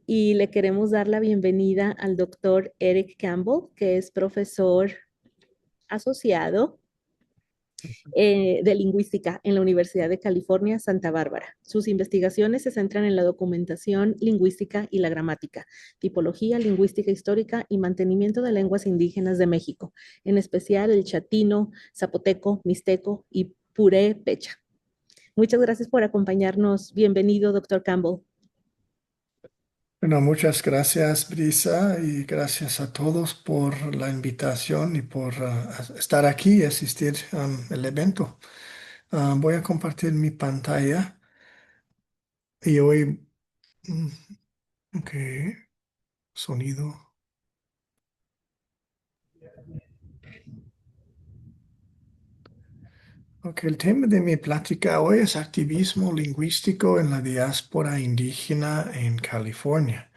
y le queremos dar la bienvenida al doctor Eric Campbell, que es profesor asociado de lingüística en la Universidad de California, Santa Bárbara. Sus investigaciones se centran en la documentación lingüística y la gramática, tipología lingüística histórica y mantenimiento de lenguas indígenas de México, en especial el chatino, zapoteco, mixteco y purépecha. Muchas gracias por acompañarnos. Bienvenido, doctor Campbell. Bueno, muchas gracias, Brisa, y gracias a todos por la invitación y por estar aquí y asistir al evento. Voy a compartir mi pantalla y hoy, mm, ok, sonido. Ok, el tema de mi plática hoy es activismo lingüístico en la diáspora indígena en California.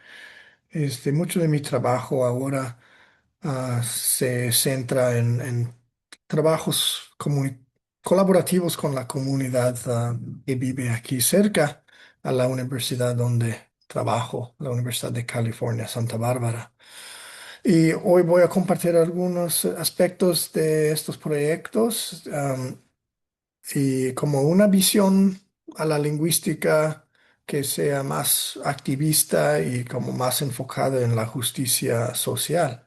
Mucho de mi trabajo ahora se centra en trabajos colaborativos con la comunidad que vive aquí cerca a la universidad donde trabajo, la Universidad de California, Santa Bárbara. Y hoy voy a compartir algunos aspectos de estos proyectos y como una visión a la lingüística que sea más activista y como más enfocada en la justicia social.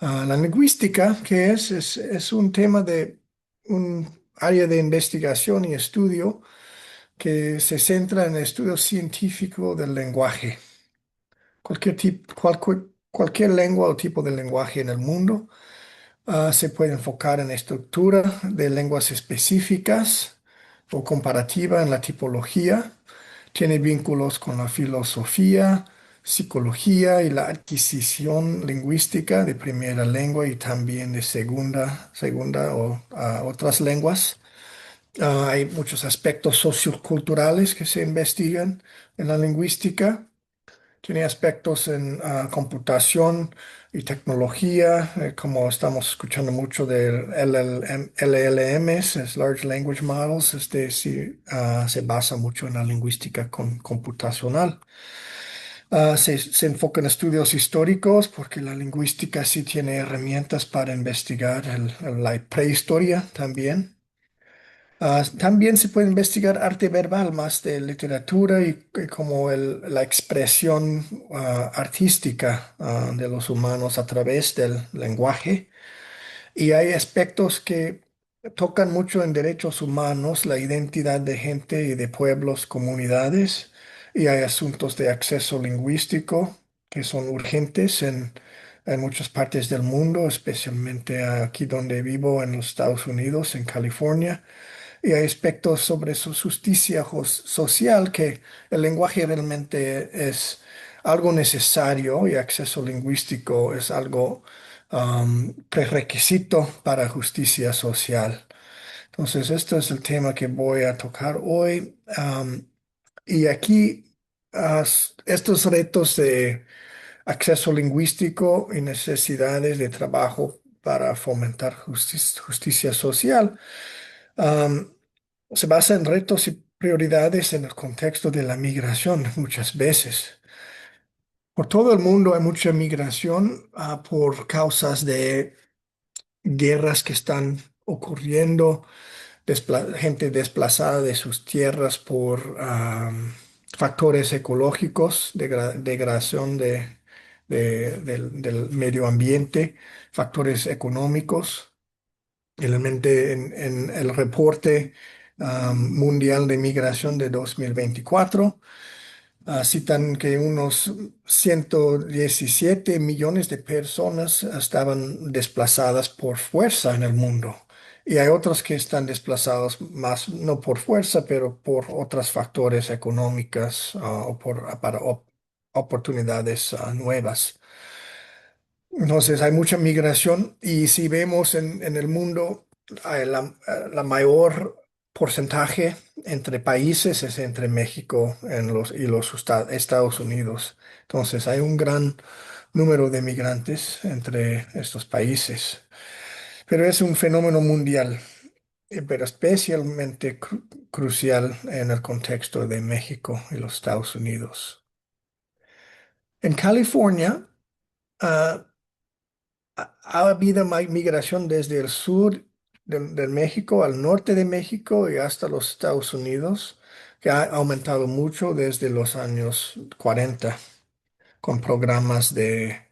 La lingüística, que es un tema de un área de investigación y estudio que se centra en el estudio científico del lenguaje. Cualquier lengua o tipo de lenguaje en el mundo se puede enfocar en estructura de lenguas específicas o comparativa en la tipología. Tiene vínculos con la filosofía, psicología y la adquisición lingüística de primera lengua y también de segunda o otras lenguas. Hay muchos aspectos socioculturales que se investigan en la lingüística. Tiene aspectos en computación y tecnología, como estamos escuchando mucho de LLMs, es Large Language Models. Sí, se basa mucho en la lingüística computacional. Se enfoca en estudios históricos porque la lingüística sí tiene herramientas para investigar la prehistoria también. También se puede investigar arte verbal, más de literatura y como la expresión artística de los humanos a través del lenguaje. Y hay aspectos que tocan mucho en derechos humanos, la identidad de gente y de pueblos, comunidades. Y hay asuntos de acceso lingüístico que son urgentes en muchas partes del mundo, especialmente aquí donde vivo en los Estados Unidos, en California. Y hay aspectos sobre su justicia social, que el lenguaje realmente es algo necesario y acceso lingüístico es algo prerequisito para justicia social. Entonces, este es el tema que voy a tocar hoy. Y aquí, estos retos de acceso lingüístico y necesidades de trabajo para fomentar justicia social. um, Se basa en retos y prioridades en el contexto de la migración muchas veces. Por todo el mundo hay mucha migración por causas de guerras que están ocurriendo, gente desplazada de sus tierras por factores ecológicos, degradación del medio ambiente, factores económicos. Realmente en el reporte mundial de migración de 2024 citan que unos 117 millones de personas estaban desplazadas por fuerza en el mundo. Y hay otros que están desplazados más, no por fuerza, pero por otros factores económicos o para oportunidades nuevas. Entonces hay mucha migración y si vemos en el mundo, la mayor porcentaje entre países es entre México y los Estados Unidos. Entonces hay un gran número de migrantes entre estos países, pero es un fenómeno mundial, pero especialmente crucial en el contexto de México y los Estados Unidos. En California, ah, ha habido migración desde el sur de México al norte de México y hasta los Estados Unidos, que ha aumentado mucho desde los años 40 con programas de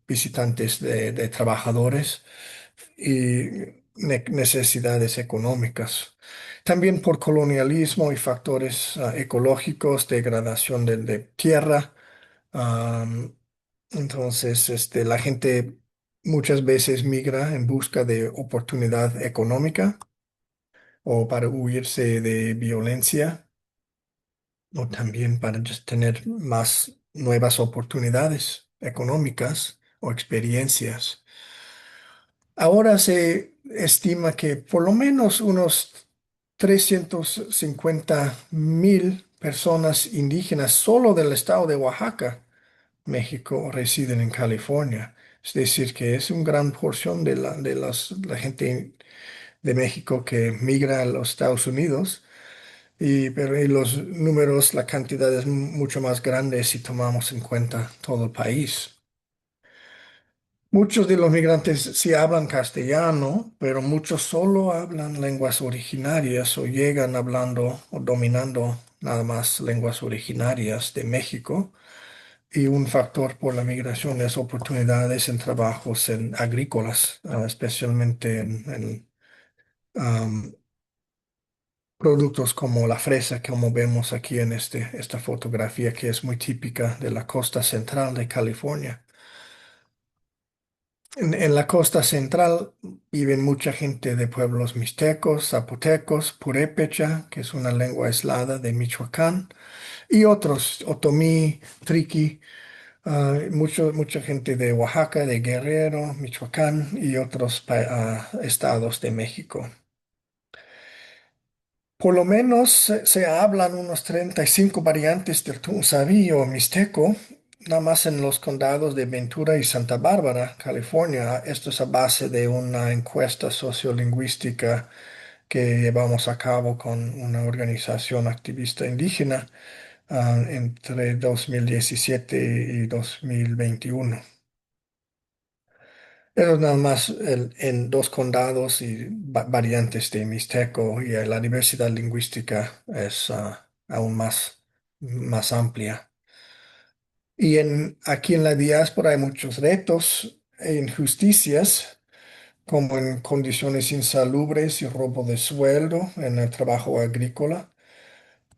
visitantes de trabajadores y necesidades económicas. También por colonialismo y factores ecológicos, degradación de tierra. Am, entonces, la gente muchas veces migra en busca de oportunidad económica o para huirse de violencia o también para just tener más nuevas oportunidades económicas o experiencias. Ahora se estima que por lo menos unos 350,000 personas indígenas solo del estado de Oaxaca, México, residen en California. Es decir, que es una gran porción la gente de México que migra a los Estados Unidos. Pero y los números, la cantidad es mucho más grande si tomamos en cuenta todo el país. Muchos de los migrantes sí hablan castellano, pero muchos solo hablan lenguas originarias o llegan hablando o dominando nada más lenguas originarias de México. Y un factor por la migración es oportunidades en trabajos en agrícolas, especialmente en productos como la fresa, como vemos aquí en esta fotografía, que es muy típica de la costa central de California. En la costa central viven mucha gente de pueblos mixtecos, zapotecos, purépecha, que es una lengua aislada de Michoacán, y otros, otomí, triqui, mucha gente de Oaxaca, de Guerrero, Michoacán y otros estados de México. Por lo menos se hablan unos 35 variantes del tunzaví o mixteco, nada más en los condados de Ventura y Santa Bárbara, California. Esto es a base de una encuesta sociolingüística que llevamos a cabo con una organización activista indígena, entre 2017 y 2021. Pero nada más en dos condados y variantes de mixteco y la diversidad lingüística es aún más amplia. Y aquí en la diáspora hay muchos retos e injusticias, como en condiciones insalubres y robo de sueldo en el trabajo agrícola.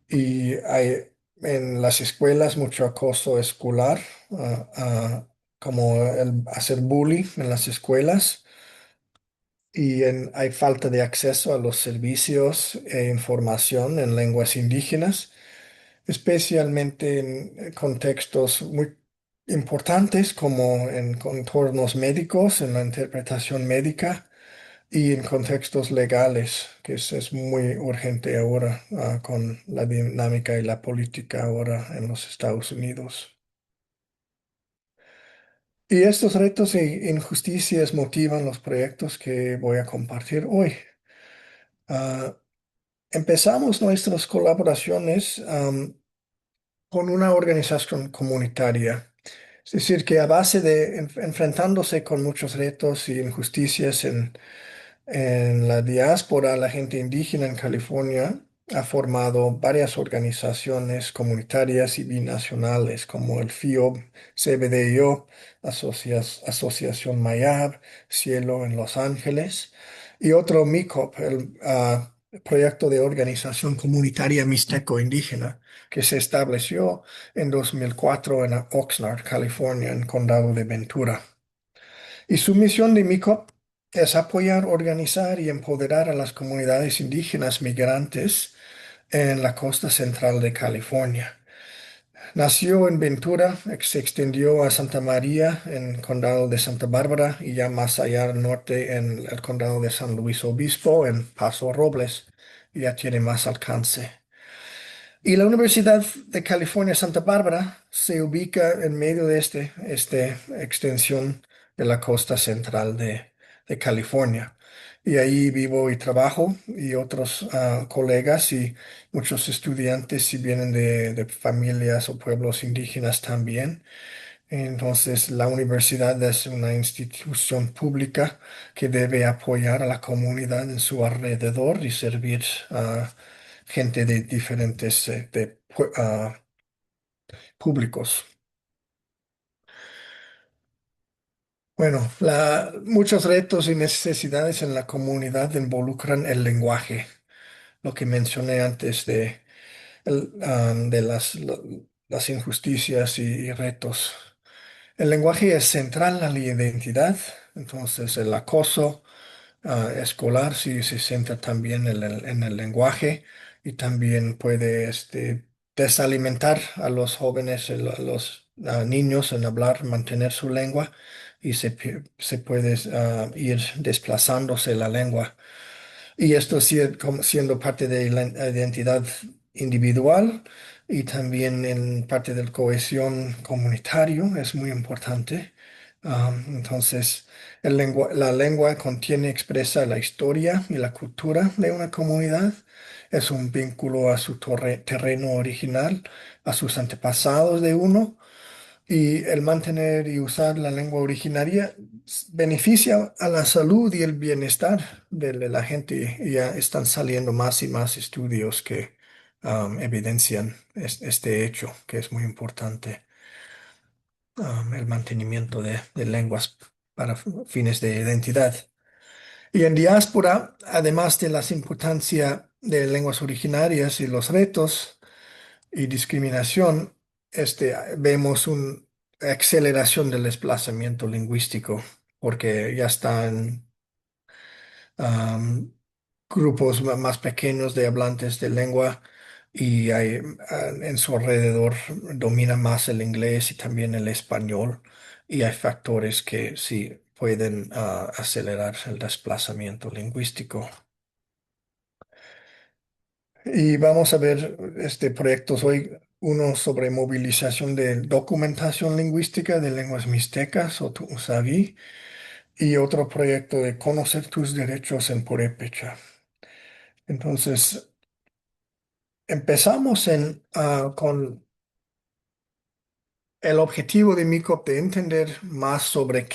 Y hay en las escuelas mucho acoso escolar, como el hacer bullying en las escuelas y hay falta de acceso a los servicios e información en lenguas indígenas, especialmente en contextos muy importantes como en contornos médicos, en la interpretación médica y en contextos legales, que es muy urgente ahora, con la dinámica y la política ahora en los Estados Unidos. Y estos retos e injusticias motivan los proyectos que voy a compartir hoy. Ah, Empezamos nuestras colaboraciones con una organización comunitaria. Es decir, que a base de enfrentándose con muchos retos y injusticias en la diáspora, la gente indígena en California ha formado varias organizaciones comunitarias y binacionales como el FIOB, CBDIO, Asociación Mayab, Cielo en Los Ángeles, y otro MICOP, el Proyecto de Organización Comunitaria Mixteco Indígena, que se estableció en 2004 en Oxnard, California, en Condado de Ventura. Y su misión de MICOP es apoyar, organizar y empoderar a las comunidades indígenas migrantes en la costa central de California. Nació en Ventura, se extendió a Santa María en el condado de Santa Bárbara y ya más allá al norte en el condado de San Luis Obispo, en Paso Robles, y ya tiene más alcance. Y la Universidad de California, Santa Bárbara, se ubica en medio de esta extensión de la costa central de California. y ahí vivo y trabajo y otros colegas y muchos estudiantes si vienen de familias o pueblos indígenas también. Entonces, la universidad es una institución pública que debe apoyar a la comunidad en su alrededor y servir a gente de diferentes públicos. Bueno, muchos retos y necesidades en la comunidad involucran el lenguaje, lo que mencioné antes de las injusticias y retos. El lenguaje es central a la identidad, entonces el acoso escolar sí se centra también en el lenguaje y también puede desalimentar a los jóvenes, a los niños en hablar, mantener su lengua y se puede ir desplazándose la lengua. Y esto como siendo parte de la identidad individual y también en parte de la cohesión comunitario es muy importante. Entonces, la lengua contiene, expresa la historia y la cultura de una comunidad. Es un vínculo a su terreno original, a sus antepasados de uno. Y el mantener y usar la lengua originaria beneficia a la salud y el bienestar de la gente. Y ya están saliendo más y más estudios que evidencian este hecho, que es muy importante, el mantenimiento de lenguas para fines de identidad. Y en diáspora, además de la importancia de lenguas originarias y los retos, y discriminación, vemos una aceleración del desplazamiento lingüístico, porque ya están am, grupos más pequeños de hablantes de lengua y en su alrededor domina más el inglés y también el español, y hay factores que sí pueden acelerar el desplazamiento lingüístico. Y vamos a ver proyectos hoy, uno sobre movilización de documentación lingüística de lenguas mixtecas o Tusaví, y otro proyecto de conocer tus derechos en Purépecha. Entonces, empezamos con el objetivo de MICOP de entender más sobre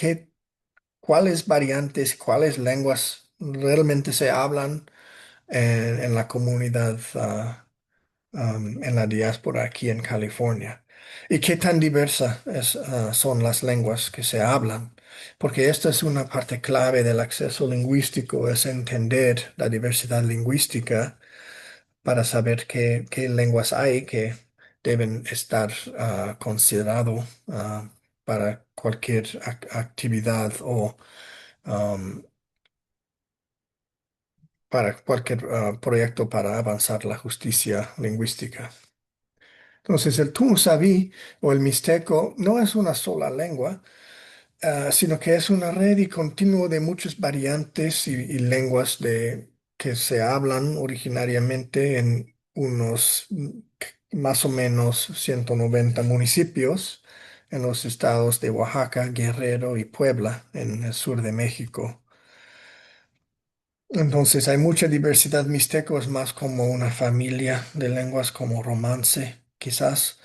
cuáles variantes, cuáles lenguas realmente se hablan en la comunidad. En la diáspora aquí en California. ¿Y qué tan diversas son las lenguas que se hablan? Porque esta es una parte clave del acceso lingüístico, es entender la diversidad lingüística para saber qué lenguas hay que deben estar considerado para cualquier actividad o um, para cualquier proyecto para avanzar la justicia lingüística. Entonces, el Tunsaví o el mixteco no es una sola lengua, sino que es una red y continuo de muchas variantes y lenguas que se hablan originariamente en unos más o menos 190 municipios en los estados de Oaxaca, Guerrero y Puebla, en el sur de México. Entonces, hay mucha diversidad. Mixteco es más como una familia de lenguas como romance, quizás.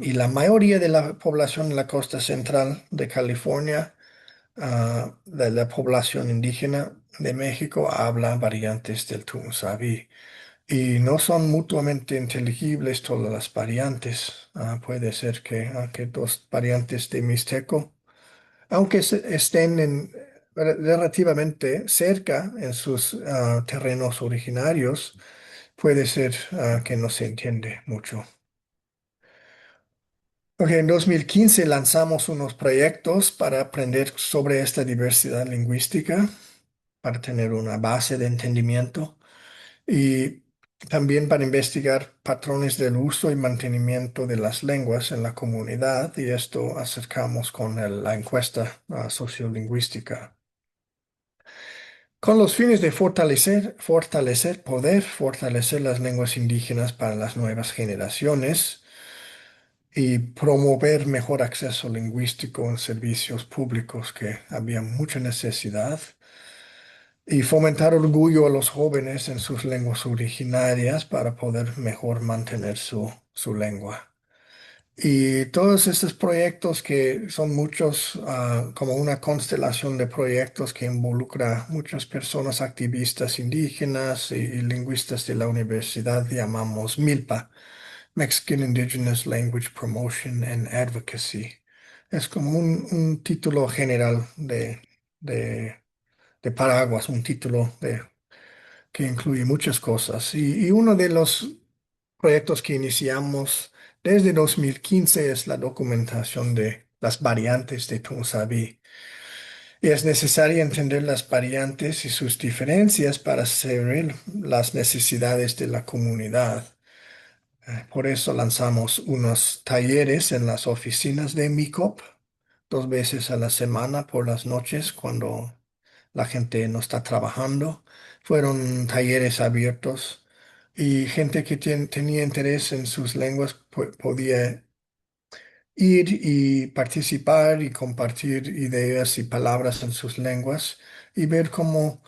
Y la mayoría de la población en la costa central de California, de la población indígena de México, habla variantes del Tunsaví. Y no son mutuamente inteligibles todas las variantes. Puede ser que dos variantes de Mixteco, aunque estén relativamente cerca en sus terrenos originarios, puede ser que no se entiende mucho. Ok, en 2015 lanzamos unos proyectos para aprender sobre esta diversidad lingüística, para tener una base de entendimiento y también para investigar patrones del uso y mantenimiento de las lenguas en la comunidad, y esto acercamos con la encuesta sociolingüística. Con los fines de fortalecer las lenguas indígenas para las nuevas generaciones y promover mejor acceso lingüístico en servicios públicos, que había mucha necesidad. y fomentar orgullo a los jóvenes en sus lenguas originarias para poder mejor mantener su lengua. Y todos estos proyectos que son muchos, como una constelación de proyectos que involucra muchas personas activistas indígenas y lingüistas de la universidad, llamamos MILPA, Mexican Indigenous Language Promotion and Advocacy. Es como un título general de, de paraguas, un título que incluye muchas cosas. Y uno de los proyectos que iniciamos desde 2015 es la documentación de las variantes de Tunsaví. Y es necesario entender las variantes y sus diferencias para saber las necesidades de la comunidad. Por eso lanzamos unos talleres en las oficinas de MICOP 2 veces a la semana por las noches cuando la gente no está trabajando. Fueron talleres abiertos y gente que tenía interés en sus lenguas podía ir y participar y compartir ideas y palabras en sus lenguas y ver cómo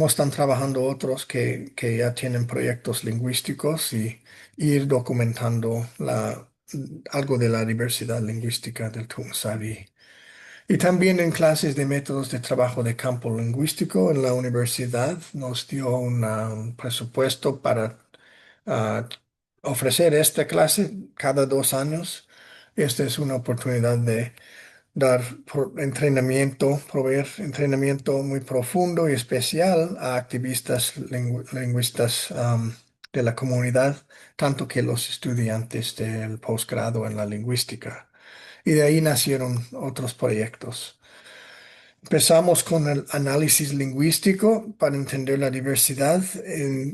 están trabajando otros que ya tienen proyectos lingüísticos y ir documentando algo de la diversidad lingüística del Tunsavi. Y también en clases de métodos de trabajo de campo lingüístico en la universidad nos dio un presupuesto para ah, ofrecer esta clase cada 2 años. Esta es una oportunidad de dar entrenamiento, proveer entrenamiento muy profundo y especial a activistas lingüistas de la comunidad, tanto que los estudiantes del posgrado en la lingüística. Y de ahí nacieron otros proyectos. Empezamos con el análisis lingüístico para entender la diversidad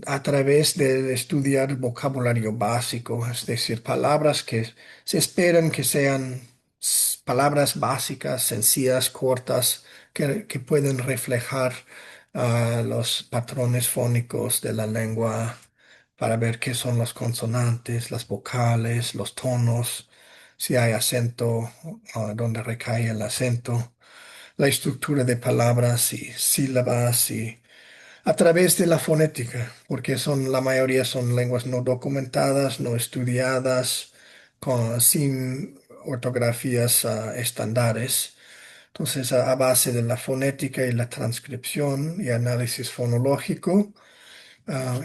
a través de estudiar vocabulario básico, es decir, palabras que se esperan que sean palabras básicas, sencillas, cortas, que pueden reflejar los patrones fónicos de la lengua para ver qué son las consonantes, las vocales, los tonos, si hay acento, dónde recae el acento, la estructura de palabras y sílabas y a través de la fonética, porque la mayoría son lenguas no documentadas, no estudiadas, sin ortografías estándares. Entonces, a base de la fonética y la transcripción y análisis fonológico,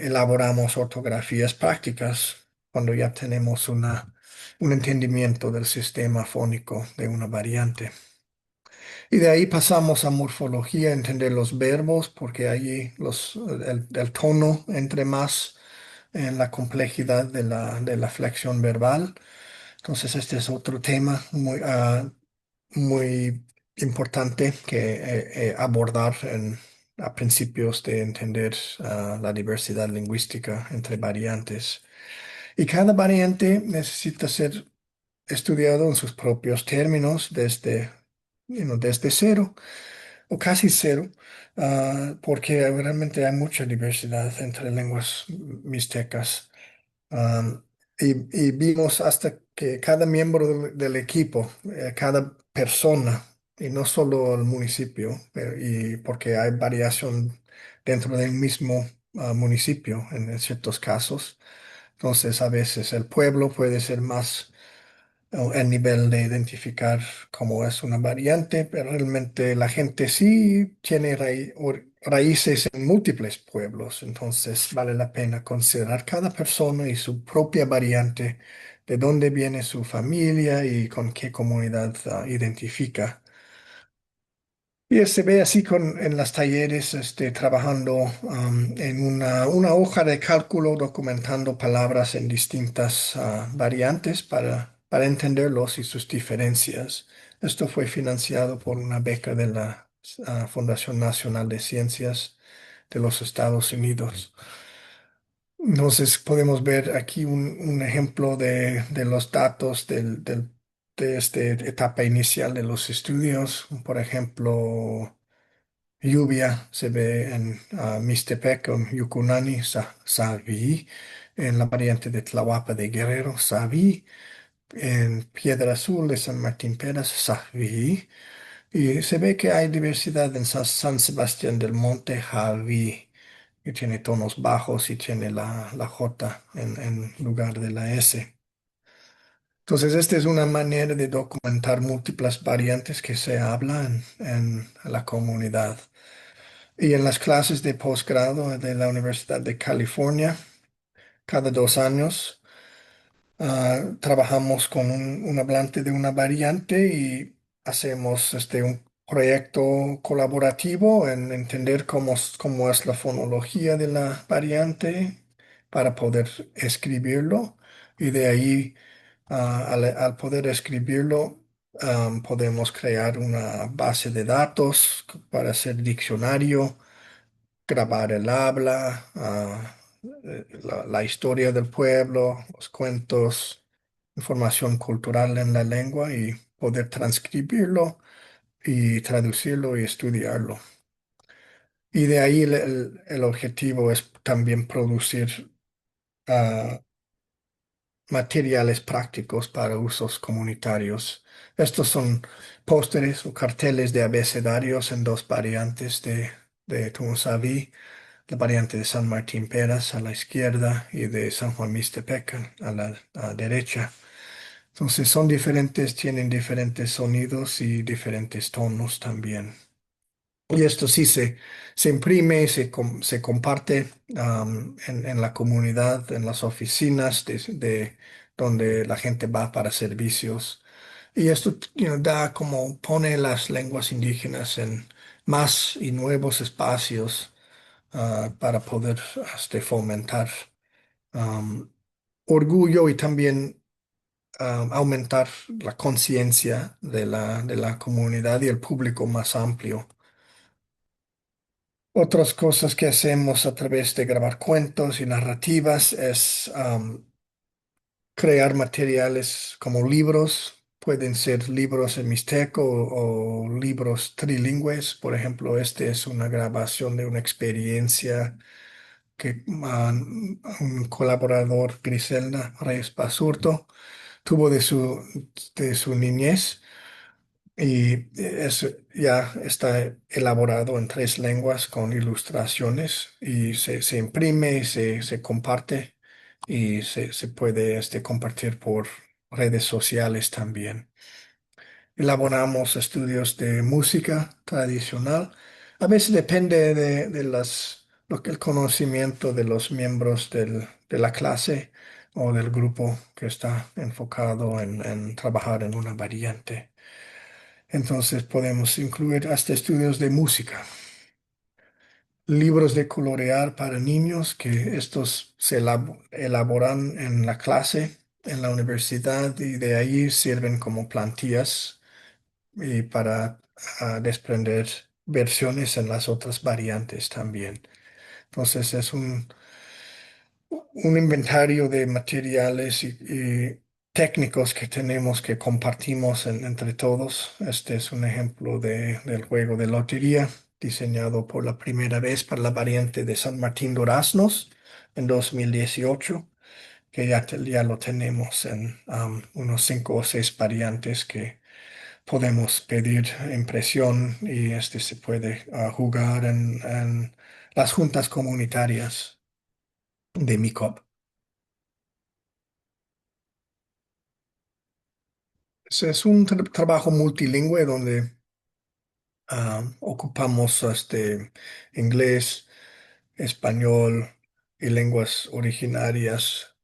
elaboramos ortografías prácticas cuando ya tenemos un entendimiento del sistema fónico de una variante. Y de ahí pasamos a morfología, entender los verbos, porque allí el tono entre más en la complejidad de la flexión verbal. Entonces, este es otro tema muy importante que abordar a principios de entender la diversidad lingüística entre variantes. Y cada variante necesita ser estudiado en sus propios términos desde cero o casi cero, porque realmente hay mucha diversidad entre lenguas mixtecas. Um, y vimos hasta que cada miembro del equipo, cada persona, y no solo el municipio, y porque hay variación dentro del mismo municipio en ciertos casos. Entonces, a veces el pueblo puede ser más el nivel de identificar cómo es una variante, pero realmente la gente sí tiene raíces en múltiples pueblos, entonces vale la pena considerar cada persona y su propia variante, de dónde viene su familia y con qué comunidad identifica. Y se ve así en los talleres, trabajando en una hoja de cálculo, documentando palabras en distintas variantes para entenderlos y sus diferencias. Esto fue financiado por una beca de la Fundación Nacional de Ciencias de los Estados Unidos. Entonces podemos ver aquí un ejemplo de los datos de esta etapa inicial de los estudios. Por ejemplo, lluvia se ve en Mixtepec, en Yucunani, Saví, en la variante de Tlahuapa de Guerrero, Saví, en Piedra Azul de San Martín Peras, Saví, Y se ve que hay diversidad en San Sebastián del Monte, Javi, que tiene tonos bajos y tiene la J en lugar de la S. Entonces, esta es una manera de documentar múltiples variantes que se hablan en la comunidad. Y en las clases de posgrado de la Universidad de California, cada 2 años, trabajamos con un hablante de una variante y hacemos un proyecto colaborativo en entender cómo es la fonología de la variante para poder escribirlo. Y de ahí, al poder escribirlo, podemos crear una base de datos para hacer diccionario, grabar el habla, la historia del pueblo, los cuentos, información cultural en la lengua y poder transcribirlo y traducirlo y estudiarlo. Y de ahí el objetivo es también producir ah, materiales prácticos para usos comunitarios. Estos son pósteres o carteles de abecedarios en dos variantes de Tungusaví, la variante de San Martín Peras a la izquierda y de San Juan Mixtepec a la derecha. Entonces son diferentes, tienen diferentes sonidos y diferentes tonos también. Y esto sí se imprime, se comparte en la comunidad, en las oficinas de donde la gente va para servicios. Y esto da como pone las lenguas indígenas en más y nuevos espacios para poder fomentar um, orgullo y también aumentar la conciencia de la comunidad y el público más amplio. Otras cosas que hacemos a través de grabar cuentos y narrativas es crear materiales como libros. Pueden ser libros en mixteco o libros trilingües. Por ejemplo, este es una grabación de una experiencia que un colaborador, Griselda Reyes Basurto, tuvo de su niñez y eso ya está elaborado en 3 lenguas con ilustraciones y se imprime y se comparte y se puede compartir por redes sociales también. Elaboramos estudios de música tradicional. A veces depende de el conocimiento de los miembros de la clase o del grupo que está enfocado en trabajar en una variante. Entonces podemos incluir hasta estudios de música, libros de colorear para niños, que estos se elaboran en la clase, en la universidad, y de ahí sirven como plantillas y para desprender versiones en las otras variantes también. Entonces es un inventario de materiales y técnicos que tenemos que compartimos entre todos. Este es un ejemplo del juego de lotería diseñado por la primera vez para la variante de San Martín Duraznos en 2018, que ya lo tenemos en unos 5 o 6 variantes que podemos pedir impresión y se puede jugar en las juntas comunitarias de MICOP. Es un trabajo multilingüe donde ocupamos inglés, español y lenguas originarias.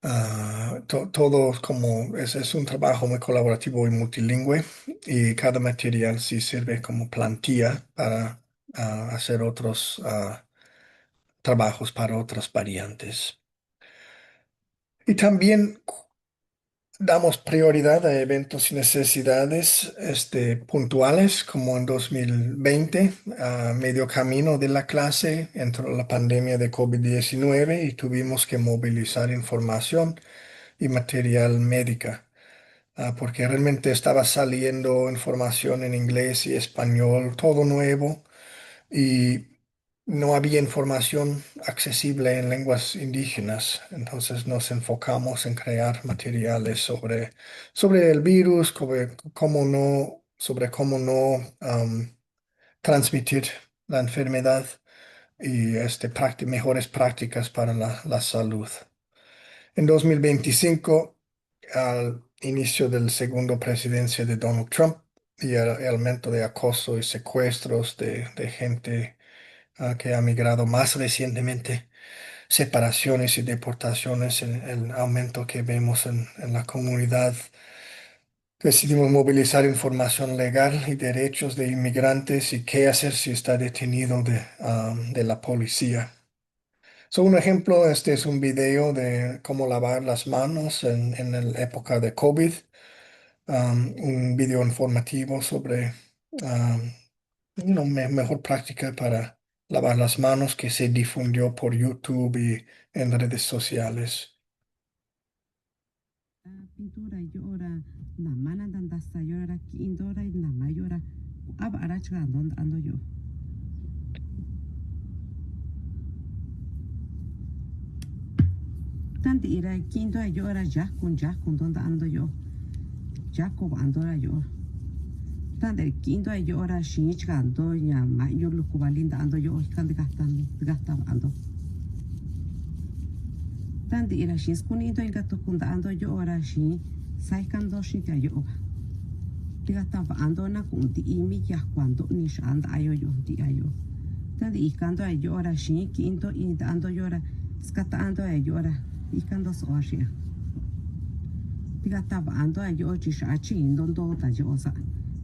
Todo como es un trabajo muy colaborativo y multilingüe y cada material sí sirve como plantilla para hacer otros trabajos para otras variantes. Y también damos prioridad a eventos y necesidades puntuales, como en 2020, a medio camino de la clase entró la pandemia de COVID-19 y tuvimos que movilizar información y material médica, porque realmente estaba saliendo información en inglés y español, todo nuevo y no había información accesible en lenguas indígenas. Entonces nos enfocamos en crear materiales sobre el virus, cómo no sobre cómo no transmitir la enfermedad y mejores prácticas para la salud. En 2025, al inicio del segundo presidencia de Donald Trump y el aumento de acoso y secuestros de gente que ha migrado más recientemente, separaciones y deportaciones, el aumento que vemos en la comunidad. Decidimos movilizar información legal y derechos de inmigrantes y qué hacer si está detenido de la policía. Un ejemplo, este es un video de cómo lavar las manos en la época de COVID, un video informativo sobre una mejor práctica para lavar las manos que se difundió por YouTube y en redes sociales. Pintura llora, la mana dandasta llora, quindora y la mayora, ab arachga ando yo. Tanti ira quinto llora ya con donde ando yo. Ya con andora yo. Tanti quinto llora shinchga ando ya mayo lo cubalinda ando yo, candy gasta ando. Tanti ira shins kunito en gato kunda ando yo ora shin, saikando shinka yo. Tiga tava ando na kunti imi ya cuando ni shanda ayo yo di ayo. Tanti ikando ayo ora shin quinto y ando llora, skata ando ayo ora, ikando so ashia. Tiga tava ando ayo chishachi indondo ta yo sa.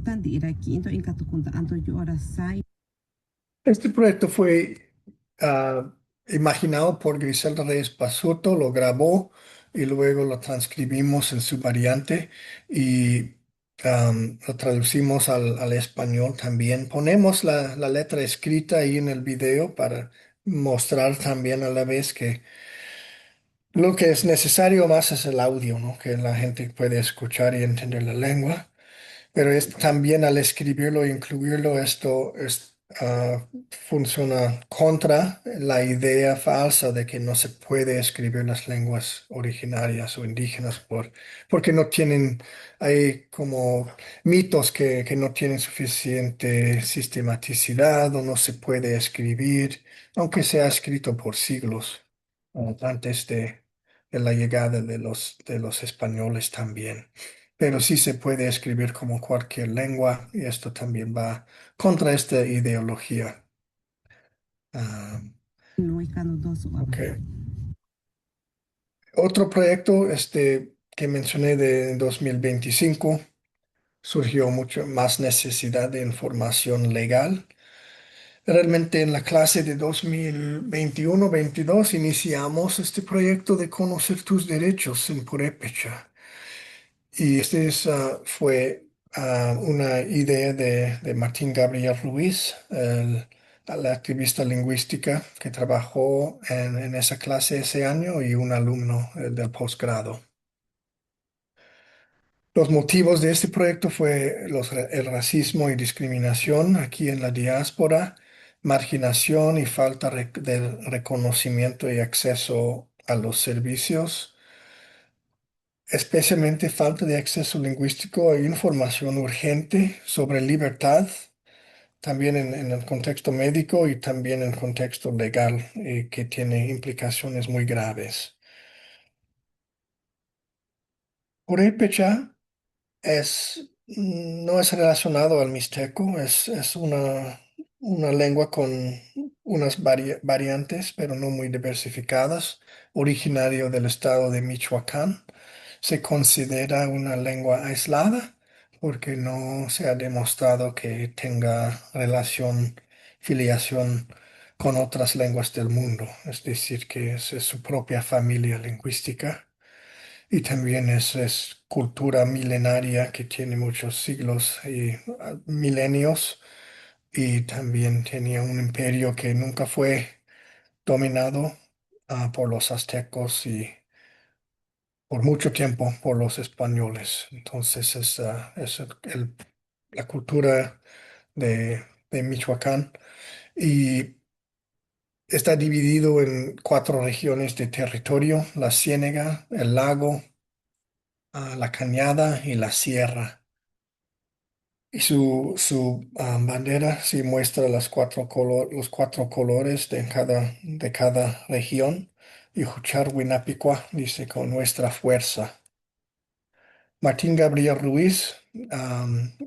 Tanti ira quinto en gato kunda ando yo ora sai. Este proyecto fue imaginado por Griselda Reyes Pasuto, lo grabó y luego lo transcribimos en su variante y lo traducimos al español también. Ponemos la letra escrita ahí en el video para mostrar también a la vez que lo que es necesario más es el audio, ¿no? Que la gente puede escuchar y entender la lengua. Pero también al escribirlo e incluirlo, funciona contra la idea falsa de que no se puede escribir las lenguas originarias o indígenas porque no tienen, hay como mitos que no tienen suficiente sistematicidad o no se puede escribir, aunque se ha escrito por siglos antes de la llegada de los españoles también, pero sí se puede escribir como cualquier lengua y esto también va contra esta ideología. Ah, No ikando dos ok. aba. Otro proyecto que mencioné de 2025 surgió mucho más necesidad de información legal. Realmente en la clase de 2021-22 iniciamos este proyecto de conocer tus derechos en Purépecha. Y fue una idea de Martín Gabriel Ruiz, el activista lingüística que trabajó en esa clase ese año y un alumno del posgrado. Los motivos de este proyecto fue el racismo y discriminación aquí en la diáspora, marginación y falta de reconocimiento y acceso a los servicios, especialmente falta de acceso lingüístico e información urgente sobre libertad, también en el contexto médico y también en el contexto legal, que tiene implicaciones muy graves. Purépecha no es relacionado al mixteco, es una lengua con unas variantes, pero no muy diversificadas, originario del estado de Michoacán. Se considera una lengua aislada porque no se ha demostrado que tenga filiación con otras lenguas del mundo, es decir, que es su propia familia lingüística. Y también es cultura milenaria que tiene muchos siglos y milenios. Y también tenía un imperio que nunca fue dominado por los aztecos y por mucho tiempo por los españoles. Entonces es la cultura de Michoacán y está dividido en 4 regiones de territorio: la Ciénega, el lago, la Cañada y la Sierra. Y su bandera sí muestra los cuatro colores de cada región. Y Juchar Winapicua dice con nuestra fuerza. Martín Gabriel Ruiz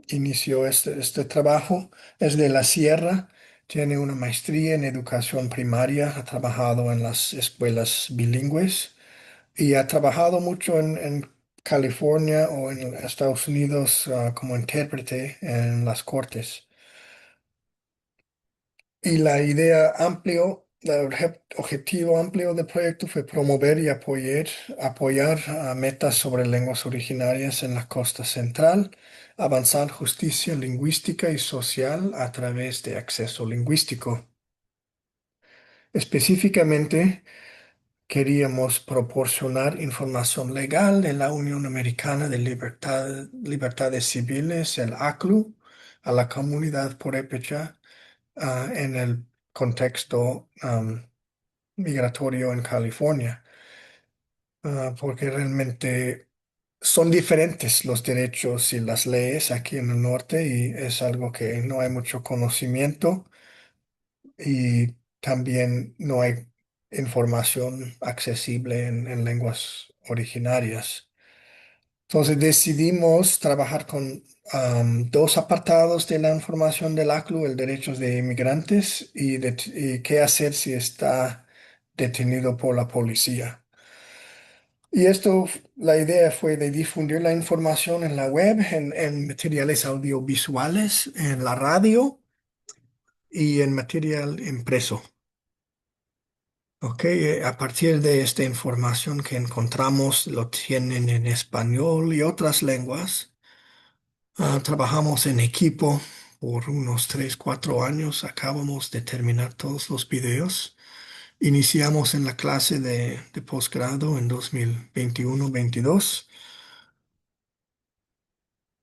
inició este trabajo. Es de la Sierra, tiene una maestría en educación primaria, ha trabajado en las escuelas bilingües y ha trabajado mucho en California o en Estados Unidos como intérprete en las cortes. Y la idea objetivo amplio del proyecto fue promover y apoyar a metas sobre lenguas originarias en la costa central, avanzar justicia lingüística y social a través de acceso lingüístico. Específicamente, queríamos proporcionar información legal de la Unión Americana de Libertades Civiles, el ACLU, a la comunidad purépecha en el contexto migratorio en California, porque realmente son diferentes los derechos y las leyes aquí en el norte y es algo que no hay mucho conocimiento y también no hay información accesible en lenguas originarias. Entonces decidimos trabajar con dos apartados de la información del ACLU, el derechos de inmigrantes y qué hacer si está detenido por la policía. Y la idea fue de difundir la información en la web, en materiales audiovisuales, en la radio y en material impreso. Ok, a partir de esta información que encontramos, lo tienen en español y otras lenguas. Trabajamos en equipo por unos 3, 4 años. Acabamos de terminar todos los videos. Iniciamos en la clase de posgrado en 2021-22.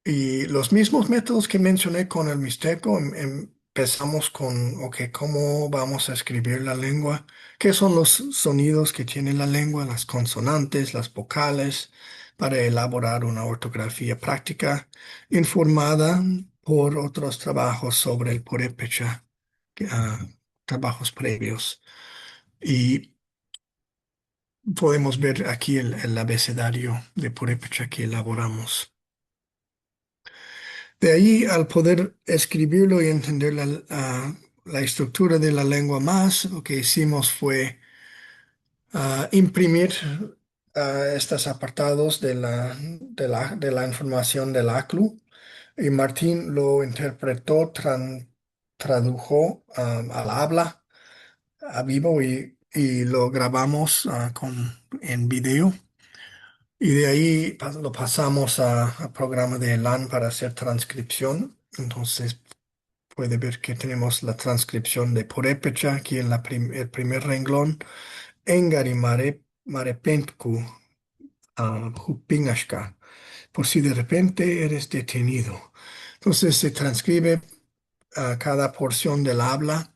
Y los mismos métodos que mencioné con el Mixteco, empezamos con, ok, ¿cómo vamos a escribir la lengua? ¿Qué son los sonidos que tiene la lengua, las consonantes, las vocales, para elaborar una ortografía práctica informada por otros trabajos sobre el purépecha, ah, trabajos previos? Y podemos ver aquí el abecedario de purépecha que elaboramos. De ahí, al poder escribirlo y entender la estructura de la lengua más, lo que hicimos fue imprimir estos apartados de la información del ACLU y Martín lo interpretó, tradujo al habla a vivo y lo grabamos en video. Y de ahí lo pasamos a programa de LAN para hacer transcripción. Entonces puede ver que tenemos la transcripción de Purépecha aquí en el primer renglón. Engari Marepentku Jupinashka. Por si de repente eres detenido. Entonces se transcribe cada porción del habla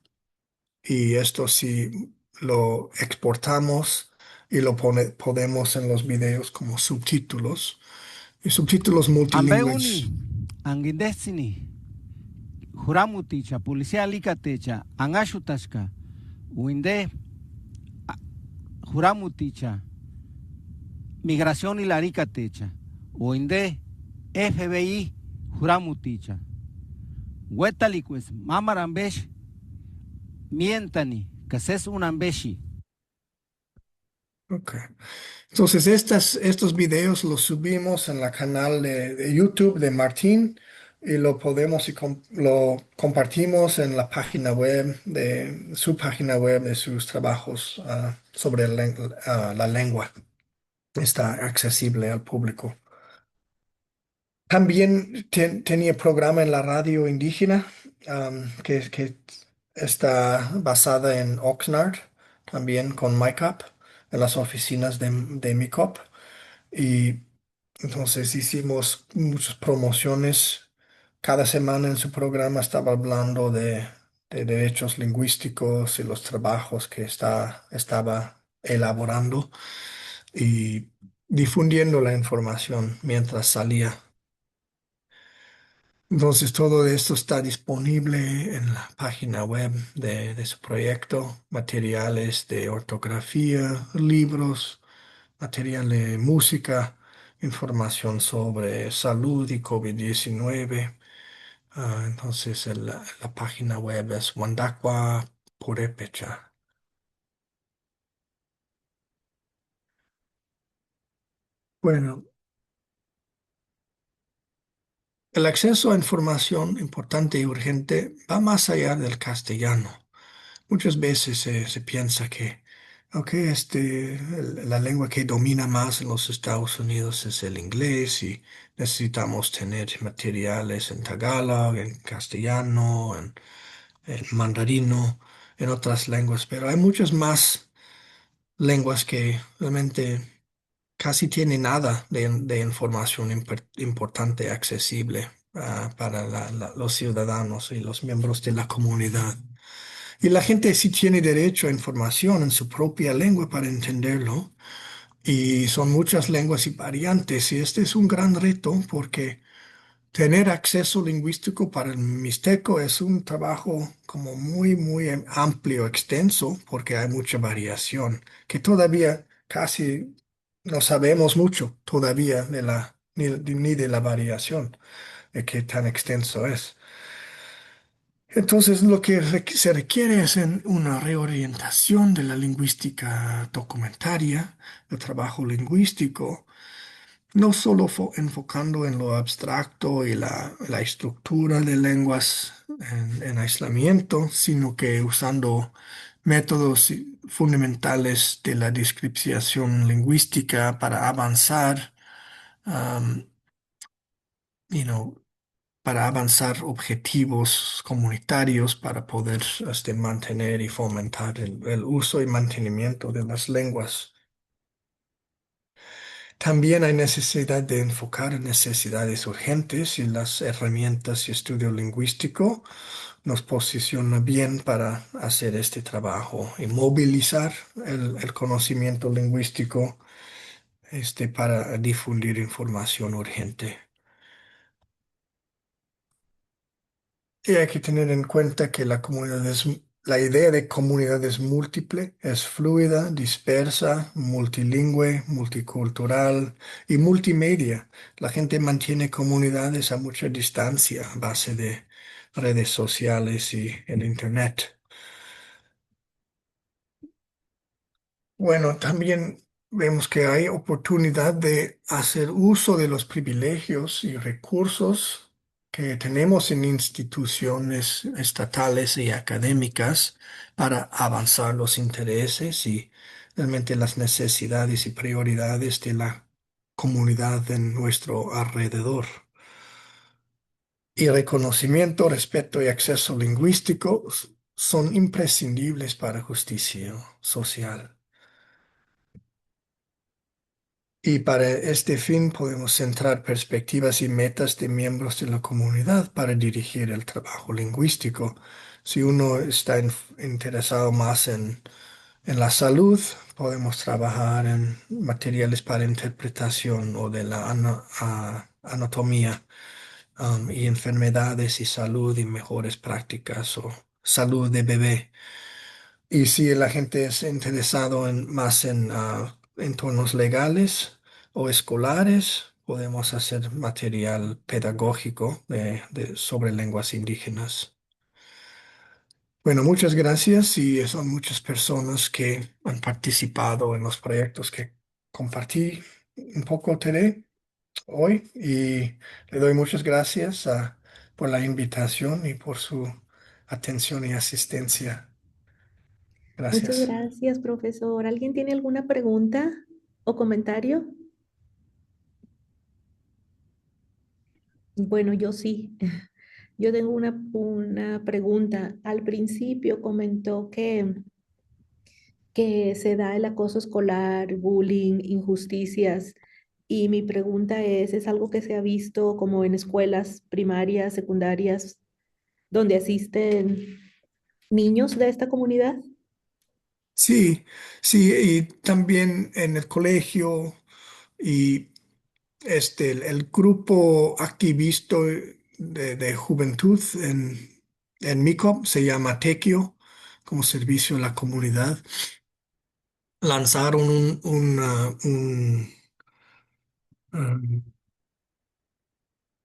y esto si lo exportamos y lo podemos en los videos como subtítulos y subtítulos multilingües. Ambeuni, angindesini, juramuticha, policía likatecha, angashutashka, uinde, juramuticha, migración y larikatecha, uinde, FBI, juramuticha, huetaliques, mamarambesh, mientani, cases unambeshi. Ok. Entonces, estos videos los subimos en la canal de YouTube de Martín y lo podemos lo compartimos en la página web de su página web de sus trabajos sobre la lengua. Está accesible al público. También tenía programa en la radio indígena que está basada en Oxnard, también con MyCap, en las oficinas de MICOP. Y entonces hicimos muchas promociones. Cada semana en su programa estaba hablando de derechos lingüísticos y los trabajos que estaba elaborando y difundiendo la información mientras salía. Entonces, todo esto está disponible en la página web de su proyecto, materiales de ortografía, libros, material de música, información sobre salud y COVID-19. Entonces, la página web es Wandakwa Purepecha. Bueno, el acceso a información importante y urgente va más allá del castellano. Muchas veces se piensa que, ok, la lengua que domina más en los Estados Unidos es el inglés y necesitamos tener materiales en tagalog, en castellano, en mandarino, en otras lenguas, pero hay muchas más lenguas que realmente casi tienen nada de información importante accesible para los ciudadanos y los miembros de la comunidad. Y la gente sí tiene derecho a información en su propia lengua para entenderlo. Y son muchas lenguas y variantes. Y este es un gran reto porque tener acceso lingüístico para el mixteco es un trabajo como muy, muy amplio, extenso, porque hay mucha variación, que todavía casi no sabemos mucho todavía ni de la variación, de qué tan extenso es. Entonces, lo que se requiere es una reorientación de la lingüística documentaria, el trabajo lingüístico, no solo enfocando en lo abstracto y la estructura de lenguas en aislamiento, sino que usando métodos fundamentales de la descripción lingüística para avanzar, um, you know, para avanzar objetivos comunitarios para poder mantener y fomentar el uso y mantenimiento de las lenguas. También hay necesidad de enfocar en necesidades urgentes y las herramientas y estudio lingüístico nos posiciona bien para hacer este trabajo y movilizar el conocimiento lingüístico para difundir información urgente. Y hay que tener en cuenta que la idea de comunidad es múltiple, es fluida, dispersa, multilingüe, multicultural y multimedia. La gente mantiene comunidades a mucha distancia a base de redes sociales y el Internet. Bueno, también vemos que hay oportunidad de hacer uso de los privilegios y recursos que tenemos en instituciones estatales y académicas para avanzar los intereses y realmente las necesidades y prioridades de la comunidad en nuestro alrededor. Y reconocimiento, respeto y acceso lingüístico son imprescindibles para justicia social. Y para este fin podemos centrar perspectivas y metas de miembros de la comunidad para dirigir el trabajo lingüístico. Si uno está interesado más en la salud, podemos trabajar en materiales para interpretación o de la anatomía, y enfermedades y salud y mejores prácticas o salud de bebé. Y si la gente es interesado más en entornos legales o escolares, podemos hacer material pedagógico sobre lenguas indígenas. Bueno, muchas gracias y son muchas personas que han participado en los proyectos que compartí un poco today, hoy, y le doy muchas gracias por la invitación y por su atención y asistencia. Muchas Gracias. gracias, profesor. ¿Alguien tiene alguna pregunta o comentario? Bueno, yo sí. Yo tengo una pregunta. Al principio comentó que se da el acoso escolar, bullying, injusticias. Y mi pregunta ¿es algo que se ha visto como en escuelas primarias, secundarias, donde asisten niños de esta comunidad? Sí, sí, y también en el colegio y el grupo activista de juventud en MICOP, se llama Tequio, como servicio a la comunidad. Lanzaron un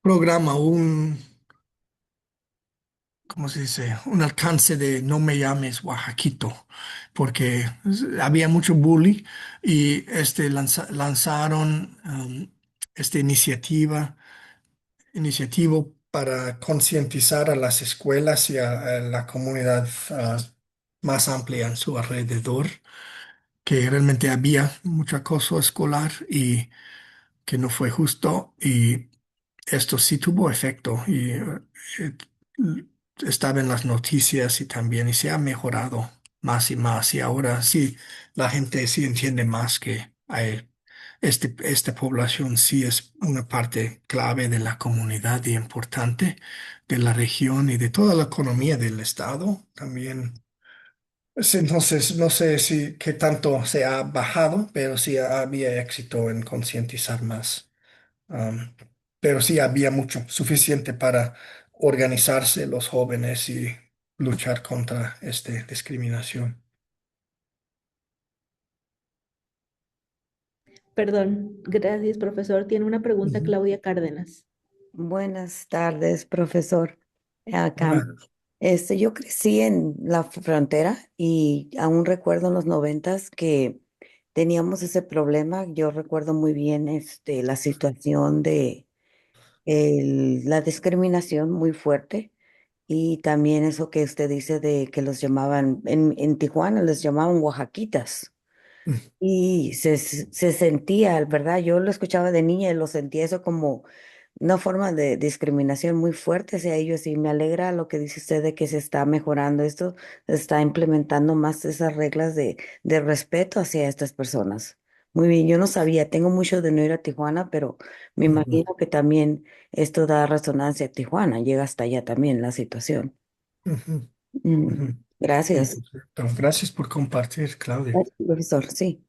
programa, ¿cómo se dice? Un alcance de no me llames Oaxaquito, porque había mucho bullying y lanzaron esta iniciativo para concientizar a las escuelas y a la comunidad más amplia en su alrededor, que realmente había mucho acoso escolar y que no fue justo. Y esto sí tuvo efecto y eh, estaba en las noticias y también y se ha mejorado más y más y ahora sí la gente sí entiende más que esta población sí es una parte clave de la comunidad y importante de la región y de toda la economía del estado también. Sí, entonces, no sé si qué tanto se ha bajado, pero sí había éxito en concientizar más. Um, pero sí había mucho, suficiente para organizarse los jóvenes y luchar contra esta discriminación. Perdón, gracias, profesor. Tiene una pregunta Ujú. Claudia Cárdenas. Buenas tardes, profesor. Acá, Bueno, yo crecí en la frontera y aún recuerdo en los 90 que teníamos ese problema. Yo recuerdo muy bien la situación de la discriminación muy fuerte y también eso que usted dice de que los llamaban, en Tijuana les llamaban oaxaquitas. Y se sentía, ¿verdad? Yo lo escuchaba de niña y lo sentía eso como una forma de discriminación muy fuerte hacia ellos y me alegra lo que dice usted de que se está mejorando esto, se está implementando más esas reglas de respeto hacia estas personas. Muy bien, yo no sabía, tengo mucho de no ir a Tijuana, pero me ujú, imagino que también esto da resonancia a Tijuana, llega hasta allá también la situación. ujú, Mm, ujú. Sí, gracias. perfecto. Gracias por compartir, Claudia. Gracias, profesor, sí.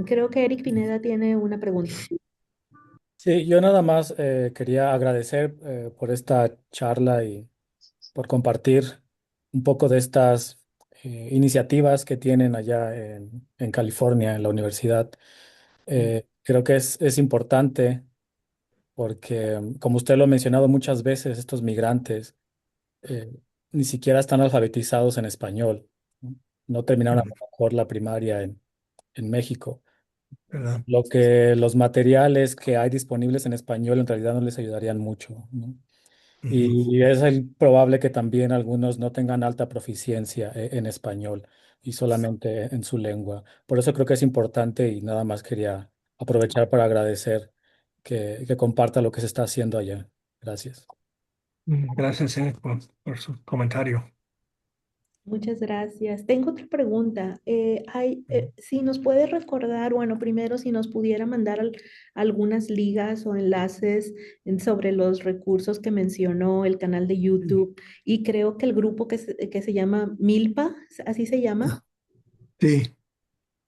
Creo que Eric Pineda tiene una pregunta. Sí, yo nada más quería agradecer por esta charla y por compartir un poco de estas iniciativas que tienen allá en California, en la universidad. Creo que es importante porque, como usted lo ha mencionado muchas veces, estos migrantes eh, ni siquiera están alfabetizados en español. No, No terminaron a Mm, lo mejor la primaria en México. ¿verdad? Lo que los materiales que hay disponibles en español en realidad no les ayudarían mucho, ¿no? Ujú, Y es probable que también algunos no tengan alta proficiencia en español y solamente en su lengua. Por eso creo que es importante y nada más quería aprovechar para agradecer que comparta lo que se está haciendo allá. Gracias. Gracias, por su comentario. Muchas gracias. Tengo otra pregunta. Si nos puede recordar, bueno, primero si nos pudiera mandar algunas ligas o enlaces sobre los recursos que mencionó, el canal de YouTube y creo que el grupo que se llama Milpa, así se llama. Sí.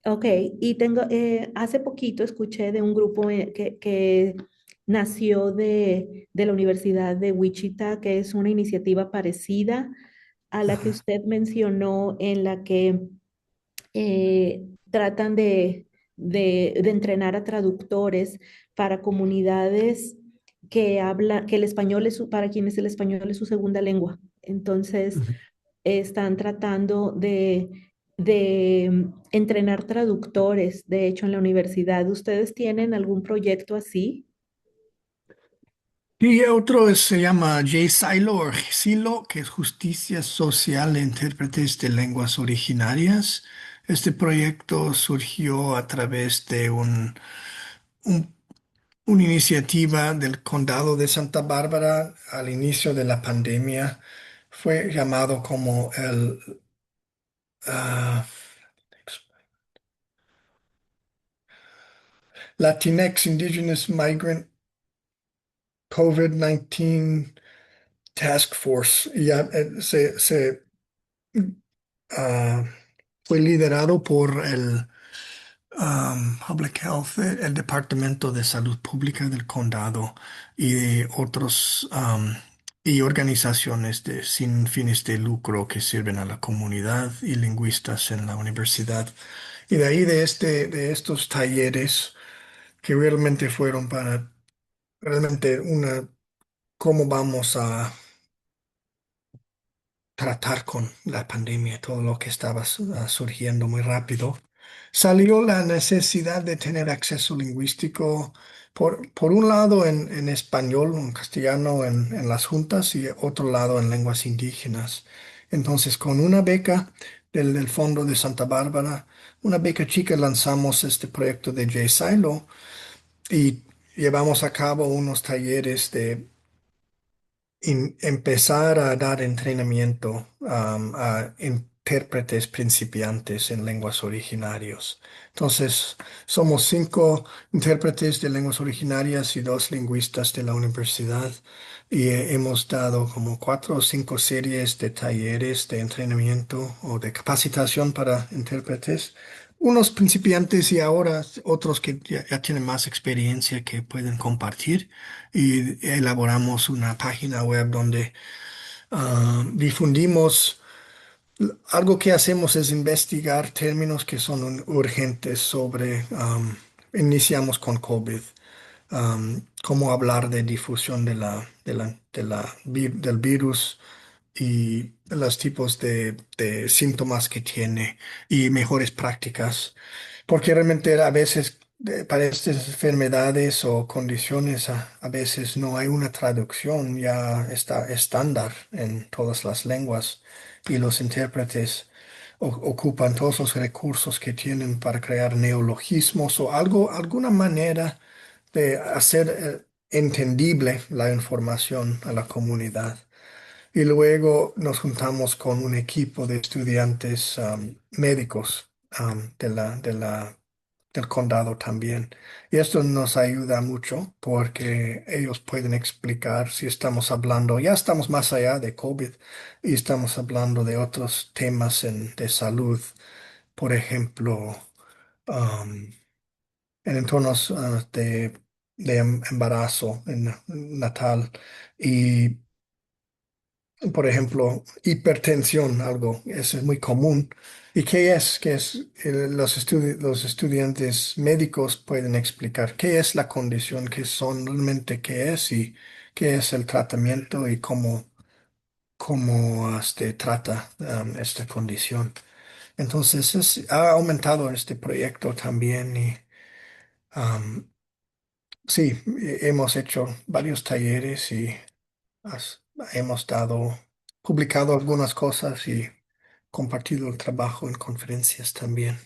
Ok, y hace poquito escuché de un grupo que nació de la Universidad de Wichita, que es una iniciativa parecida a la que Ajá. usted mencionó, en la que tratan de entrenar a traductores para comunidades que el español para quienes el español es su segunda lengua. Entonces, Ujú. están tratando de entrenar traductores. De hecho, en la universidad, ¿ustedes tienen algún proyecto así? Y otro se llama Silo o Silo, que es Justicia Social de Intérpretes de Lenguas Originarias. Este proyecto surgió a través de un- una iniciativa del Condado de Santa Bárbara al inicio de la pandemia. Fue llamado como el ah, Latinx Indigenous Migrant COVID-19 Task Force. Y ya, ah, fue liderado por Public Health, el Departamento de Salud Pública del condado y de otros y organizaciones sin fines de lucro que sirven a la comunidad y lingüistas en la universidad. Y de ahí de estos talleres que realmente fueron para realmente cómo vamos a tratar con la pandemia, todo lo que estaba surgiendo muy rápido, salió la necesidad de tener acceso lingüístico, por un lado en español, en castellano en las juntas y otro lado en lenguas indígenas. Entonces, con una beca del Fondo de Santa Bárbara, una beca chica, lanzamos este proyecto de J-Silo y llevamos a cabo unos talleres de empezar a dar entrenamiento a intérpretes principiantes en lenguas originarias. Entonces, somos 5 intérpretes de lenguas originarias y 2 lingüistas de la universidad y hemos dado como 4 o 5 series de talleres de entrenamiento o de capacitación para intérpretes. Unos principiantes y ahora otros que ya tienen más experiencia que pueden compartir y elaboramos una página web donde difundimos. Algo que hacemos es investigar términos que son urgentes sobre, iniciamos con COVID, cómo hablar de difusión del virus y los tipos de síntomas que tiene y mejores prácticas. Porque realmente a veces para estas enfermedades o condiciones a veces no hay una traducción ya está estándar en todas las lenguas y los intérpretes ocupan todos los recursos que tienen para crear neologismos o alguna manera de hacer entendible la información a la comunidad. Y luego nos juntamos con un equipo de estudiantes médicos del condado también. Y esto nos ayuda mucho porque ellos pueden explicar si estamos hablando, ya estamos más allá de COVID y estamos hablando de otros temas de salud, por ejemplo, um, en entornos de embarazo natal y por ejemplo, hipertensión, algo, eso es muy común. ¿Y qué es? Los estudiantes médicos pueden explicar qué es la condición, qué son realmente qué es y qué es el tratamiento y cómo trata esta condición. Entonces, ha aumentado este proyecto también y um, sí, hemos hecho varios talleres y Has- hemos publicado algunas cosas y compartido el trabajo en conferencias también.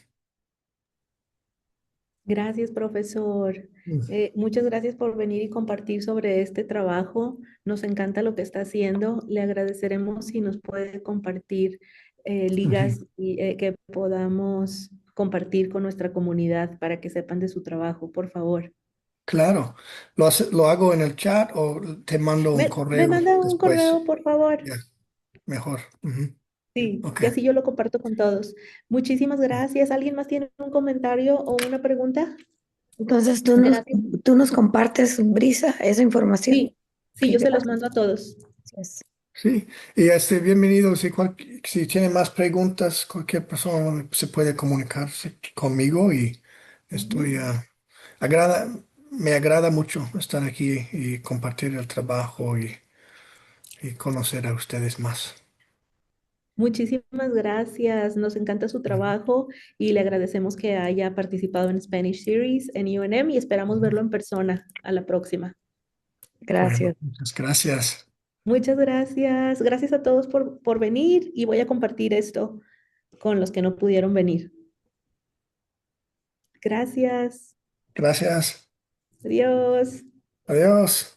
Gracias, profesor. Mm. Muchas gracias por venir y compartir sobre este trabajo. Nos encanta lo que está haciendo. Le agradeceremos si nos puede compartir ligas Ujú. que podamos compartir con nuestra comunidad para que sepan de su trabajo, por favor. Claro, lo hago en el chat o te mando un Me correo manda un después. correo, por favor. Ya, mejor. Ujú. Sí, Ok. y así yo lo comparto con todos. Muchísimas gracias. ¿Alguien más tiene un comentario o una pregunta? Entonces, Gracias. tú nos compartes, Brisa, esa información. Sí, sí, Ok, yo se los mando a todos. gracias. Sí, y bienvenido. Si tiene más preguntas, cualquier persona se puede comunicarse conmigo y estoy agrada, me agrada mucho estar aquí y compartir el trabajo y conocer a ustedes más. Muchísimas gracias. Nos encanta su Ujú, trabajo y le agradecemos que haya participado en Spanish Series en UNM y esperamos ujú. verlo en persona a la próxima. Bueno, Gracias. muchas gracias. Muchas gracias. Gracias a todos por venir y voy a compartir esto con los que no pudieron venir. Gracias. Gracias. Adiós. Adiós.